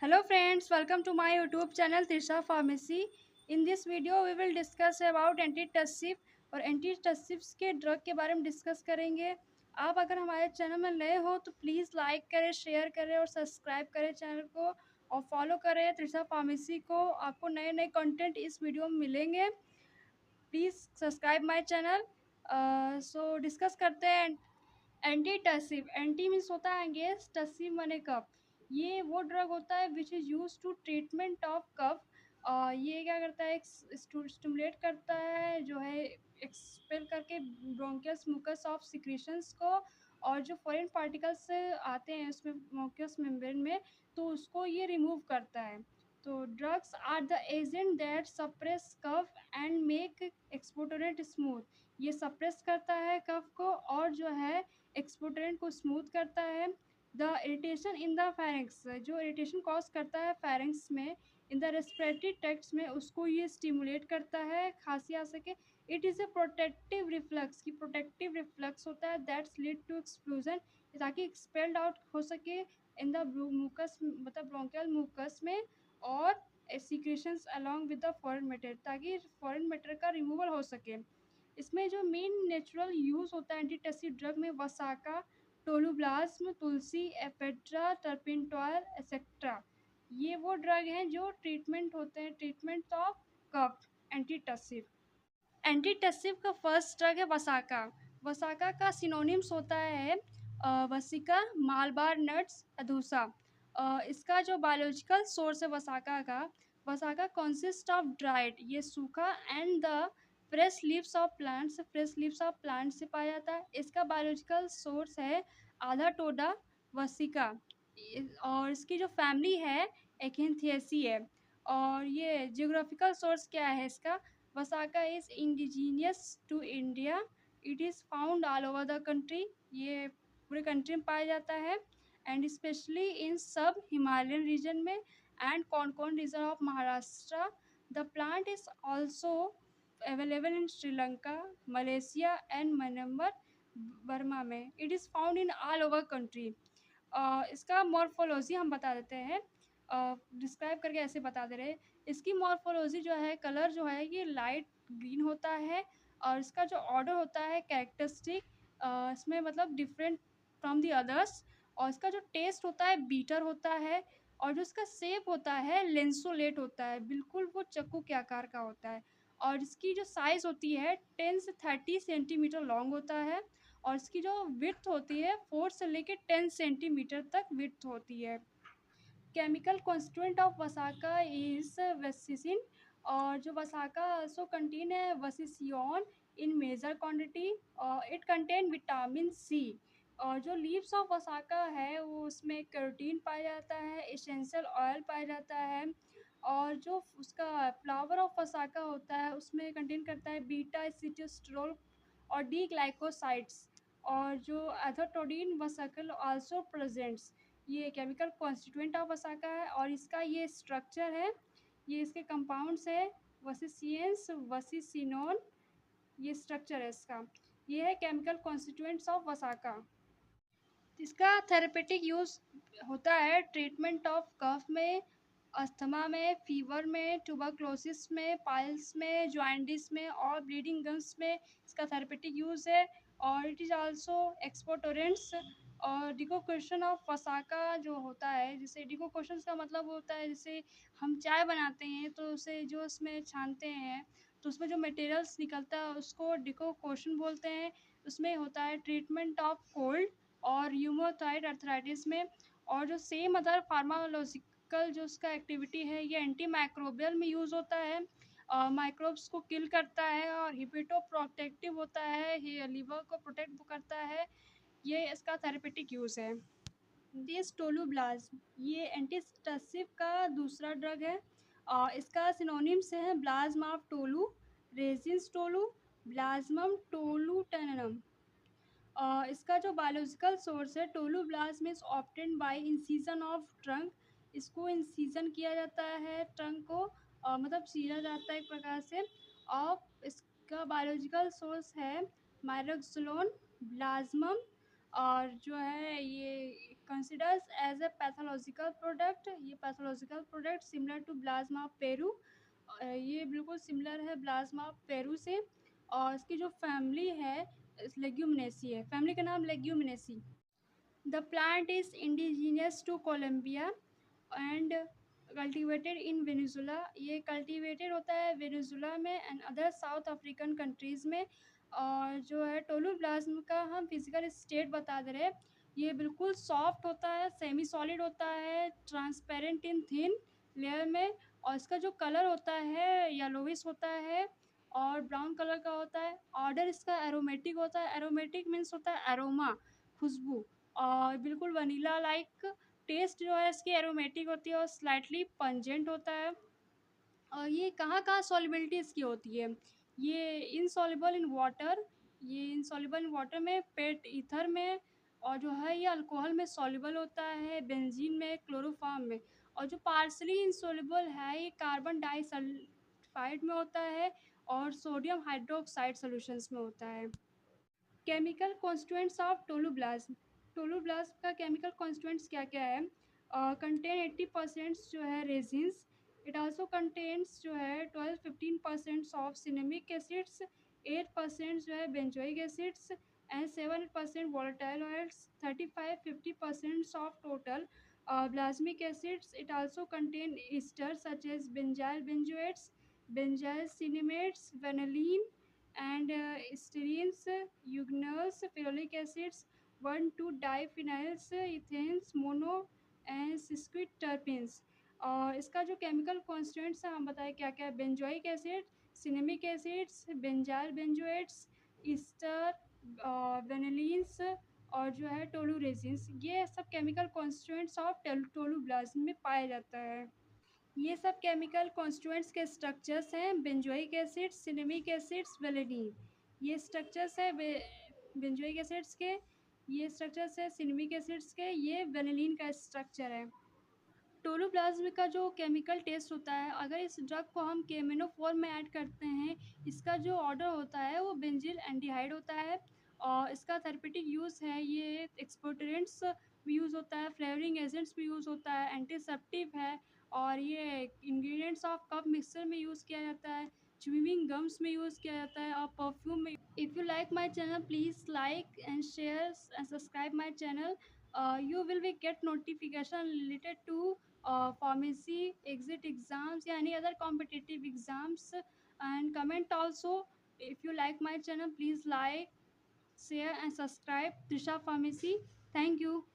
Hello friends, welcome to my YouTube channel Trisha Pharmacy. In this video we will discuss about antitussive और एंटीटसिव्स के drug के बारे में discuss करेंगे। आप अगर हमारे चैनल में नए हो तो प्लीज़ लाइक करें, शेयर करें और सब्सक्राइब करें चैनल को और फॉलो करें त्रिशा फार्मेसी को। आपको नए नए कंटेंट इस वीडियो में मिलेंगे। Please subscribe my channel. So discuss करते हैं एंटीटसिव। एंटी मीन्स होता है अगेंस्ट, टसिव माने कफ। ये वो ड्रग होता है which is use to treatment of cough. ये क्या करता है, स्टिमुलेट करता है जो है एक्सपेल करके ब्रोंकियस मुकस ऑफ सिक्रीशंस को, और जो फॉरेन पार्टिकल्स आते हैं उसमें म्यूकस मेम्ब्रेन में, तो उसको ये रिमूव करता है। तो drugs are the agent that suppress cough and make expectorant smooth. ये सप्रेस करता है कफ को और जो है एक्सपोर्टेंट को स्मूथ करता है। The irritation in the pharynx, जो इरिटेशन कॉज करता है फेरेंक्स में, इन द रेस्पिरेटरी ट्रैक्ट्स में, उसको ये स्टिमुलेट करता है, खांसी आ सके। It is a protective reflux, की प्रोटेक्टिव रिफ्लक्स होता है दैट्स लीड टू एक्सप्लोजन, ताकि एक्सपेल्ड आउट हो सके इन द म्यूकस, मतलब ब्रोंकियल म्यूकस में, और secretions along with the foreign matter, ताकि फॉरेन मैटर का रिमूवल हो सके। इसमें जो मेन नेचुरल यूज़ होता है एंटीटसिव ड्रग में, वसाका, टोलुब्लाज्म, तुलसी, एफेड्रा, टर्पिंटोल एक्सेट्रा। ये वो ड्रग हैं जो ट्रीटमेंट होते हैं, treatment of cough, antitussive. Antitussive का फर्स्ट ड्रग है वसाका। वसाका का सिनोनिम्स होता है वसिका, मालबार नट्स, अधूसा। इसका जो बायोलॉजिकल सोर्स है वसाका कंसिस्ट ऑफ ड्राइड, ये सूखा, and the fresh leaves of plants, fresh leaves of plant से पाया जाता है। इसका बायोलॉजिकल सोर्स है आधा टोडा वसिका, और इसकी जो फैमिली है एकेंथियसी है। और ये जियोग्राफिकल सोर्स क्या है इसका, vasaka is indigenous to India. It is found all over the country, ये पूरे कंट्री में पाया जाता है, and specially in sub Himalayan region में एंड कौन region of Maharashtra. The plant is also available in Sri Lanka, Malaysia and Myanmar, Burma में। It is found in all over country. इसका मॉर्फोलॉजी हम बता देते हैं, डिस्क्राइब करके ऐसे बता दे रहे हैं। इसकी मॉर्फोलॉजी जो है, कलर जो है ये लाइट ग्रीन होता है, और इसका जो ऑर्डर होता है कैरेक्टरिस्टिक, इसमें मतलब डिफरेंट फ्रॉम दी अदर्स। और इसका जो टेस्ट होता है बीटर होता है, और जो इसका शेप होता है लेंसोलेट होता है, बिल्कुल वो चक्कू के आकार का होता है। और इसकी जो साइज़ होती है 10 से 30 सेंटीमीटर लॉन्ग होता है, और इसकी जो विड्थ होती है 4 से लेके 10 सेंटीमीटर तक विड्थ होती है। Chemical constituent of vasaka is vasicine, और जो वसाका आल्सो कंटेन है vasicinone in major quantity. It contain vitamin C. और जो लीव्स ऑफ वसाका है वो उसमें कैरोटीन पाया जाता है, एसेंशियल ऑयल पाया जाता है। और जो उसका फ्लावर ऑफ वसाका होता है उसमें कंटेन करता है बीटा एसिटोस्टेरोल और डी ग्लाइकोसाइड्स। और जो एथोटोडिन वसाकल आल्सो प्रेजेंट्स। ये केमिकल कॉन्स्टिट्यूएंट ऑफ वसाका है, और इसका ये स्ट्रक्चर है, ये इसके कंपाउंड्स है वसिसियंस, वसिसिनोन, ये स्ट्रक्चर है इसका। ये है केमिकल कॉन्स्टिट्यूएंट्स ऑफ वसाका। इसका थेरेपेटिक यूज़ होता है ट्रीटमेंट ऑफ कफ में, अस्थमा में, फीवर में, ट्यूबरक्लोसिस में, पाइल्स में, जॉइंटिस में और ब्लीडिंग गम्स में इसका थेरेपेटिक यूज़ है। और इट इज़ आल्सो एक्सपोटोरेंट्स। और डिकोक्शन ऑफ वसाका जो होता है, जैसे डिकोक्शन का मतलब होता है जैसे हम चाय बनाते हैं तो उसे जो उसमें छानते हैं तो उसमें जो मटेरियल्स निकलता है उसको डिकोक्शन बोलते हैं। उसमें होता है ट्रीटमेंट ऑफ कोल्ड और यूमोथाइड अर्थराइटिस में। और जो सेम अदर फार्माकोलॉजिकल जो उसका एक्टिविटी है, ये एंटी माइक्रोबियल में यूज़ होता है, माइक्रोब्स को किल करता है, और हिपेटो प्रोटेक्टिव होता है, ये लिवर को प्रोटेक्ट करता है। ये इसका थेरेपेटिक यूज़ है। दिस टोलुब्लाज्म, ये एंटीटसिव का दूसरा ड्रग है। इसका सिनोनिम्स है balsam of tolu, resins tolu, balsamum tolutanum. इसका जो बायोलॉजिकल सोर्स है tolu balsam is obtained by incision of trunk. इसको इंसिजन किया जाता है ट्रंक को, मतलब चीरा जाता है एक प्रकार से। और इसका बायोलॉजिकल सोर्स है माइरोक्सलोन, ब्लाज्मम, और जो है ये considers as a pathological product. ये pathological product similar to plasma Peru, ये बिल्कुल सिमिलर है प्लाज्मा पेरू से। और इसकी जो फैमिली है लेग्यूमिनेसी है, फैमिली का नाम leguminosae. The plant is indigenous to Colombia and cultivated in Venezuela. ये कल्टिवेटेड होता है वेनेजुला में and other South African countries में। और जो है टोलूप्लाज्म का हम फिजिकल स्टेट बता दे रहे हैं, ये बिल्कुल सॉफ्ट होता है, सेमी सॉलिड होता है, ट्रांसपेरेंट इन थिन लेयर में। और इसका जो कलर होता है येलोविश होता है और ब्राउन कलर का होता है। ऑर्डर इसका एरोमेटिक होता है, एरोमेटिक मीन्स होता है एरोमा, खुशबू। और बिल्कुल वनीला लाइक टेस्ट जो है इसकी एरोमेटिक होती है और स्लाइटली पंजेंट होता है। और ये कहाँ-कहाँ सॉल्युबिलिटी इसकी होती है? ये इनसॉल्युबल इन वाटर, ये इनसॉल्युबल इन वाटर में, पेट ईथर में, और जो है ये अल्कोहल में सॉल्युबल होता है, बेंजीन में, क्लोरोफॉर्म में। और जो पार्शियली इनसॉल्युबल है ये कार्बन डाइसल्फाइड में होता है और सोडियम हाइड्रोक्साइड सॉल्यूशंस में होता है। Chemical constituents of tolu balsam. Tolu balsam का केमिकल कॉन्स्टिट्यूएंट्स क्या-क्या है? कंटेन 80% जो है रेजिन्स। इट आल्सो कंटेन्स जो है 12-15% ऑफ सिनेमिक एसिड्स, 8% जो है benzoic acids and 7% volatile oils, 35-50% of total balsamic acids. It also contain esters such as benzyl benzoates, benzyl cinemates, vanillin and sterines, eugenol, ferulic acids, 1,2-diphenyls, ethanes, mono and sesquiterpenes। और इसका जो chemical constituents है हम बताएं क्या क्या है। Benzoic acid, cinnamic acids, benzyl benzoates, ester, vanillins और जो है टोलू रेजिन्स, ये सब केमिकल कॉन्स्टिट्यूएंट्स ऑफ टोलूब्लाज्म में पाया जाता है। ये सब केमिकल कॉन्स्टिट्यूएंट्स के स्ट्रक्चर्स हैं बेंजोइक एसिड्स, सिनेमिक एसिड्स, वेलिडीन। ये स्ट्रक्चर्स है बेंजोइक एसिड्स के, ये स्ट्रक्चर्स है सिनेमिक एसिड्स के, ये वेनिलीन का स्ट्रक्चर है। टोलूप्लाज्म का जो केमिकल टेस्ट होता है, अगर इस ड्रग को हम केमिनोफोर में ऐड करते हैं, इसका जो ऑर्डर होता है वो बेंजील एल्डिहाइड होता है। और इसका थेरेपेटिक यूज़ है, ये एक्सपोर्टेंट्स भी यूज़ होता है, फ्लेवरिंग एजेंट्स भी यूज़ होता है, एंटीसेप्टिव है। और ये इंग्रेडिएंट्स ऑफ कप मिक्सचर में यूज़ किया जाता है, च्युइंग गम्स में यूज़ किया जाता है और परफ्यूम में। If you like my channel, please like and share and subscribe my channel. You will be get notification related to pharmacy exit exams या any other competitive exams, and comment also. If you like my channel, please like, share and subscribe Trisha Pharmacy. Thank you.